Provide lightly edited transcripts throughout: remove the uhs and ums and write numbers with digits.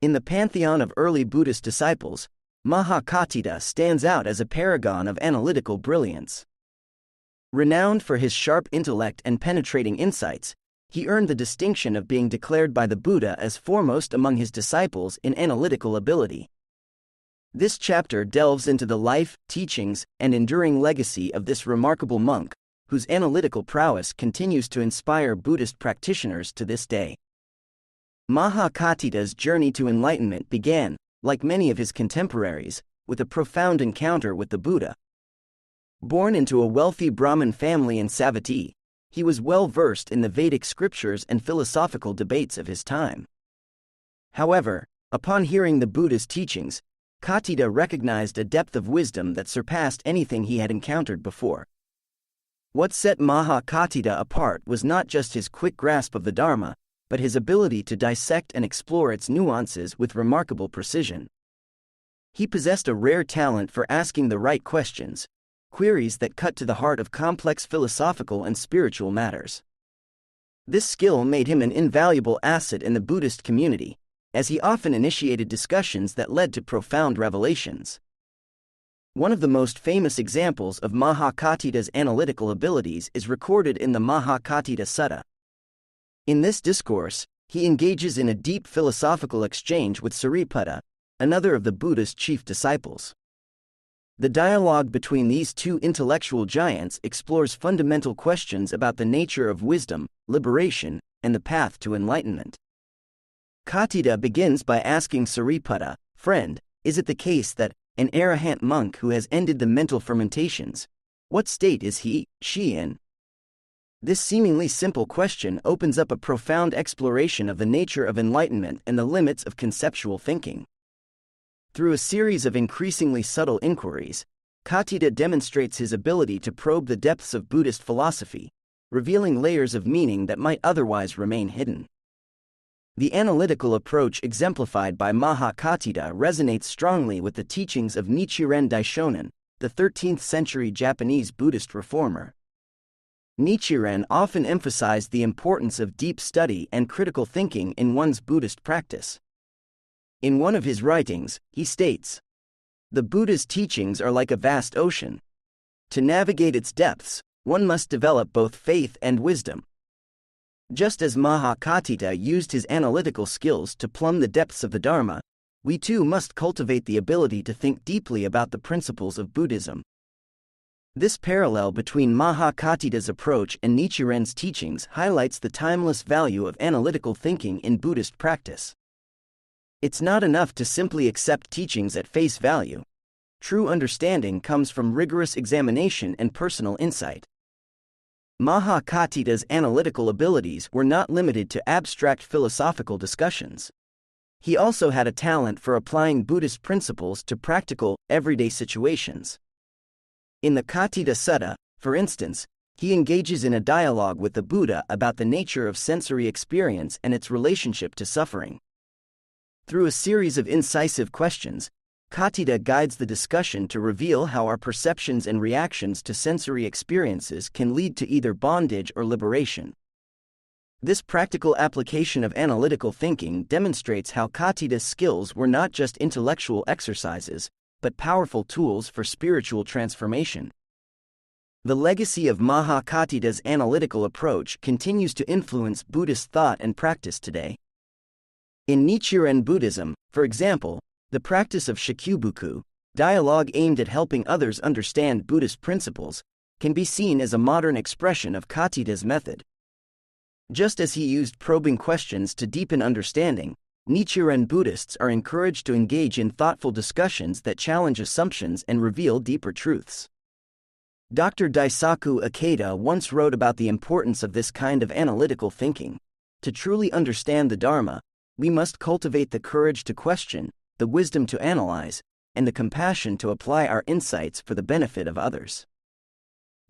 In the pantheon of early Buddhist disciples, Mahakatita stands out as a paragon of analytical brilliance. Renowned for his sharp intellect and penetrating insights, he earned the distinction of being declared by the Buddha as foremost among his disciples in analytical ability. This chapter delves into the life, teachings, and enduring legacy of this remarkable monk, whose analytical prowess continues to inspire Buddhist practitioners to this day. Mahakatita's journey to enlightenment began, like many of his contemporaries, with a profound encounter with the Buddha. Born into a wealthy Brahmin family in Savatthi, he was well versed in the Vedic scriptures and philosophical debates of his time. However, upon hearing the Buddha's teachings, Katita recognized a depth of wisdom that surpassed anything he had encountered before. What set Mahakatita apart was not just his quick grasp of the Dharma, but his ability to dissect and explore its nuances with remarkable precision. He possessed a rare talent for asking the right questions, queries that cut to the heart of complex philosophical and spiritual matters. This skill made him an invaluable asset in the Buddhist community, as he often initiated discussions that led to profound revelations. One of the most famous examples of Mahakatita's analytical abilities is recorded in the Mahakatita Sutta. In this discourse, he engages in a deep philosophical exchange with Sariputta, another of the Buddha's chief disciples. The dialogue between these two intellectual giants explores fundamental questions about the nature of wisdom, liberation, and the path to enlightenment. Katita begins by asking Sariputta, "Friend, is it the case that an arahant monk who has ended the mental fermentations, what state is she in?" This seemingly simple question opens up a profound exploration of the nature of enlightenment and the limits of conceptual thinking. Through a series of increasingly subtle inquiries, Katita demonstrates his ability to probe the depths of Buddhist philosophy, revealing layers of meaning that might otherwise remain hidden. The analytical approach exemplified by Mahakatita resonates strongly with the teachings of Nichiren Daishonin, the 13th-century Japanese Buddhist reformer. Nichiren often emphasized the importance of deep study and critical thinking in one's Buddhist practice. In one of his writings, he states, "The Buddha's teachings are like a vast ocean. To navigate its depths, one must develop both faith and wisdom." Just as Mahakatita used his analytical skills to plumb the depths of the Dharma, we too must cultivate the ability to think deeply about the principles of Buddhism. This parallel between Mahakatita's approach and Nichiren's teachings highlights the timeless value of analytical thinking in Buddhist practice. It's not enough to simply accept teachings at face value. True understanding comes from rigorous examination and personal insight. Mahakatita's analytical abilities were not limited to abstract philosophical discussions. He also had a talent for applying Buddhist principles to practical, everyday situations. In the Katita Sutta, for instance, he engages in a dialogue with the Buddha about the nature of sensory experience and its relationship to suffering. Through a series of incisive questions, Katita guides the discussion to reveal how our perceptions and reactions to sensory experiences can lead to either bondage or liberation. This practical application of analytical thinking demonstrates how Katita's skills were not just intellectual exercises, but powerful tools for spiritual transformation. The legacy of Mahakatita's analytical approach continues to influence Buddhist thought and practice today. In Nichiren Buddhism, for example, the practice of Shikyu-buku, dialogue aimed at helping others understand Buddhist principles, can be seen as a modern expression of Katita's method. Just as he used probing questions to deepen understanding, Nichiren Buddhists are encouraged to engage in thoughtful discussions that challenge assumptions and reveal deeper truths. Dr. Daisaku Ikeda once wrote about the importance of this kind of analytical thinking. To truly understand the Dharma, we must cultivate the courage to question, the wisdom to analyze, and the compassion to apply our insights for the benefit of others.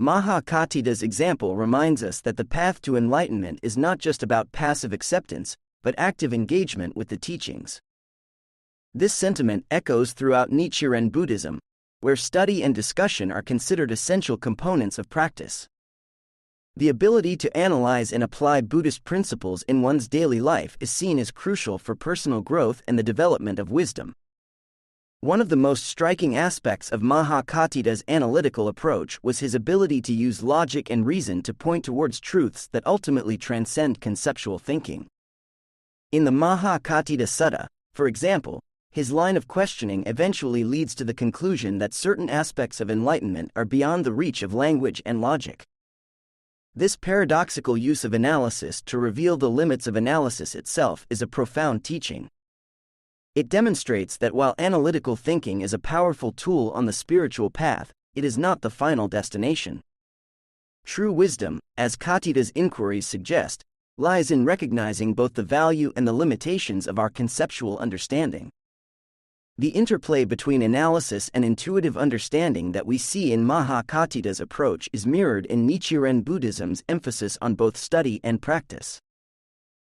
Mahakatita's example reminds us that the path to enlightenment is not just about passive acceptance, but active engagement with the teachings. This sentiment echoes throughout Nichiren Buddhism, where study and discussion are considered essential components of practice. The ability to analyze and apply Buddhist principles in one's daily life is seen as crucial for personal growth and the development of wisdom. One of the most striking aspects of Mahakatida's analytical approach was his ability to use logic and reason to point towards truths that ultimately transcend conceptual thinking. In the Mahakatita Sutta, for example, his line of questioning eventually leads to the conclusion that certain aspects of enlightenment are beyond the reach of language and logic. This paradoxical use of analysis to reveal the limits of analysis itself is a profound teaching. It demonstrates that while analytical thinking is a powerful tool on the spiritual path, it is not the final destination. True wisdom, as Katida's inquiries suggest, lies in recognizing both the value and the limitations of our conceptual understanding. The interplay between analysis and intuitive understanding that we see in Mahakatida's approach is mirrored in Nichiren Buddhism's emphasis on both study and practice.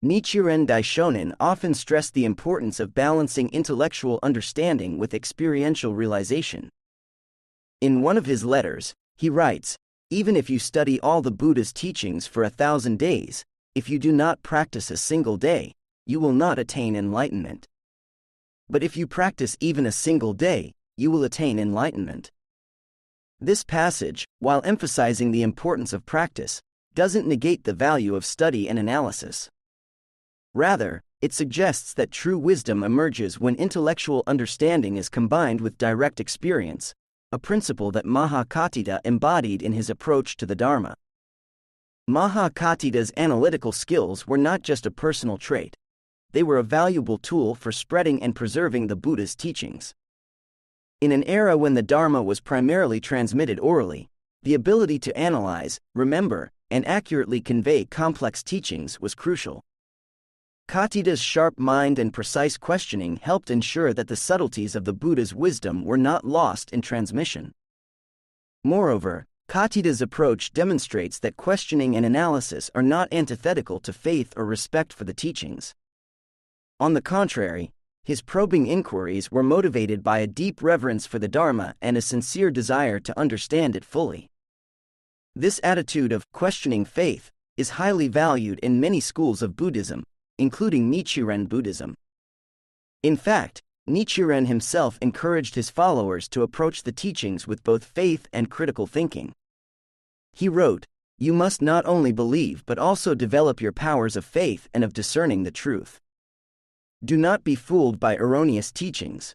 Nichiren Daishonin often stressed the importance of balancing intellectual understanding with experiential realization. In one of his letters, he writes, "Even if you study all the Buddha's teachings for 1,000 days, if you do not practice a single day, you will not attain enlightenment. But if you practice even a single day, you will attain enlightenment." This passage, while emphasizing the importance of practice, doesn't negate the value of study and analysis. Rather, it suggests that true wisdom emerges when intellectual understanding is combined with direct experience, a principle that Mahakatita embodied in his approach to the Dharma. Mahakatida's analytical skills were not just a personal trait. They were a valuable tool for spreading and preserving the Buddha's teachings. In an era when the Dharma was primarily transmitted orally, the ability to analyze, remember, and accurately convey complex teachings was crucial. Katida's sharp mind and precise questioning helped ensure that the subtleties of the Buddha's wisdom were not lost in transmission. Moreover, Katida's approach demonstrates that questioning and analysis are not antithetical to faith or respect for the teachings. On the contrary, his probing inquiries were motivated by a deep reverence for the Dharma and a sincere desire to understand it fully. This attitude of questioning faith is highly valued in many schools of Buddhism, including Nichiren Buddhism. In fact, Nichiren himself encouraged his followers to approach the teachings with both faith and critical thinking. He wrote, "You must not only believe but also develop your powers of faith and of discerning the truth. Do not be fooled by erroneous teachings."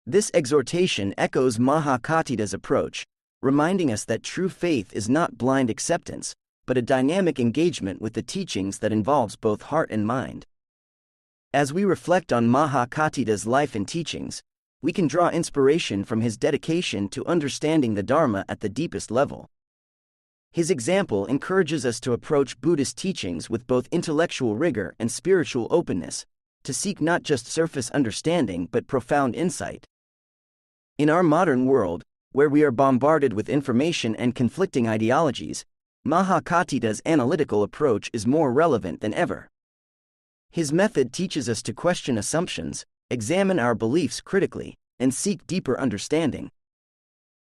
This exhortation echoes Mahakatida's approach, reminding us that true faith is not blind acceptance, but a dynamic engagement with the teachings that involves both heart and mind. As we reflect on Mahakatida's life and teachings, we can draw inspiration from his dedication to understanding the Dharma at the deepest level. His example encourages us to approach Buddhist teachings with both intellectual rigor and spiritual openness, to seek not just surface understanding but profound insight. In our modern world, where we are bombarded with information and conflicting ideologies, Mahakatida's analytical approach is more relevant than ever. His method teaches us to question assumptions, examine our beliefs critically, and seek deeper understanding.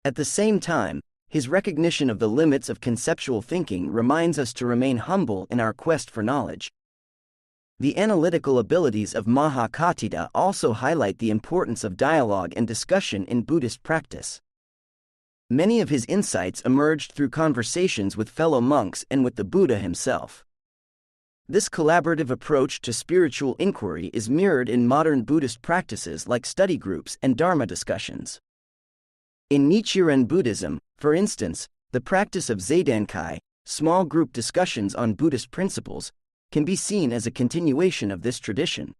At the same time, his recognition of the limits of conceptual thinking reminds us to remain humble in our quest for knowledge. The analytical abilities of Mahakatita also highlight the importance of dialogue and discussion in Buddhist practice. Many of his insights emerged through conversations with fellow monks and with the Buddha himself. This collaborative approach to spiritual inquiry is mirrored in modern Buddhist practices like study groups and Dharma discussions. In Nichiren Buddhism, for instance, the practice of Zaidankai, small group discussions on Buddhist principles, can be seen as a continuation of this tradition.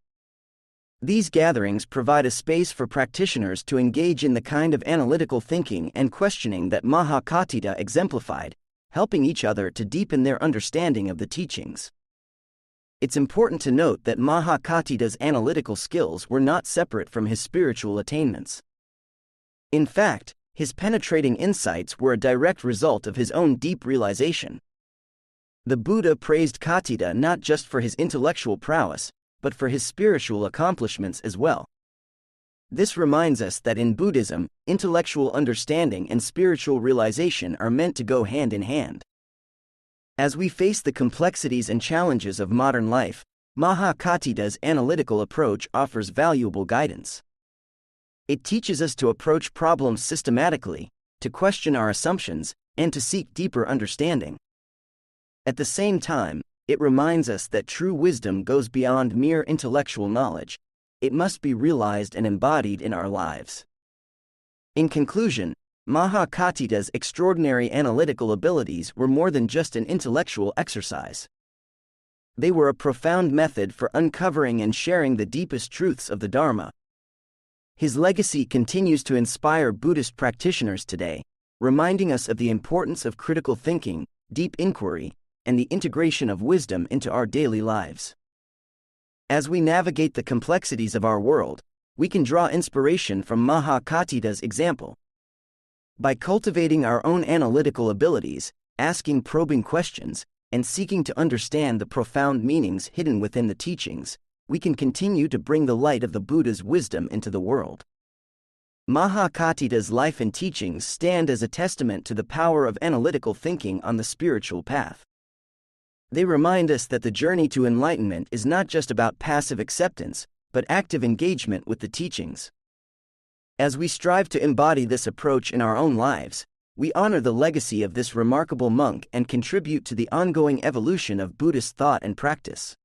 These gatherings provide a space for practitioners to engage in the kind of analytical thinking and questioning that Mahakatita exemplified, helping each other to deepen their understanding of the teachings. It's important to note that Mahakatita's analytical skills were not separate from his spiritual attainments. In fact, his penetrating insights were a direct result of his own deep realization. The Buddha praised Katita not just for his intellectual prowess, but for his spiritual accomplishments as well. This reminds us that in Buddhism, intellectual understanding and spiritual realization are meant to go hand in hand. As we face the complexities and challenges of modern life, Mahakatida's analytical approach offers valuable guidance. It teaches us to approach problems systematically, to question our assumptions, and to seek deeper understanding. At the same time, it reminds us that true wisdom goes beyond mere intellectual knowledge. It must be realized and embodied in our lives. In conclusion, Mahakatida's extraordinary analytical abilities were more than just an intellectual exercise. They were a profound method for uncovering and sharing the deepest truths of the Dharma. His legacy continues to inspire Buddhist practitioners today, reminding us of the importance of critical thinking, deep inquiry, and the integration of wisdom into our daily lives. As we navigate the complexities of our world, we can draw inspiration from Mahakatida's example. By cultivating our own analytical abilities, asking probing questions, and seeking to understand the profound meanings hidden within the teachings, we can continue to bring the light of the Buddha's wisdom into the world. Mahakatida's life and teachings stand as a testament to the power of analytical thinking on the spiritual path. They remind us that the journey to enlightenment is not just about passive acceptance, but active engagement with the teachings. As we strive to embody this approach in our own lives, we honor the legacy of this remarkable monk and contribute to the ongoing evolution of Buddhist thought and practice.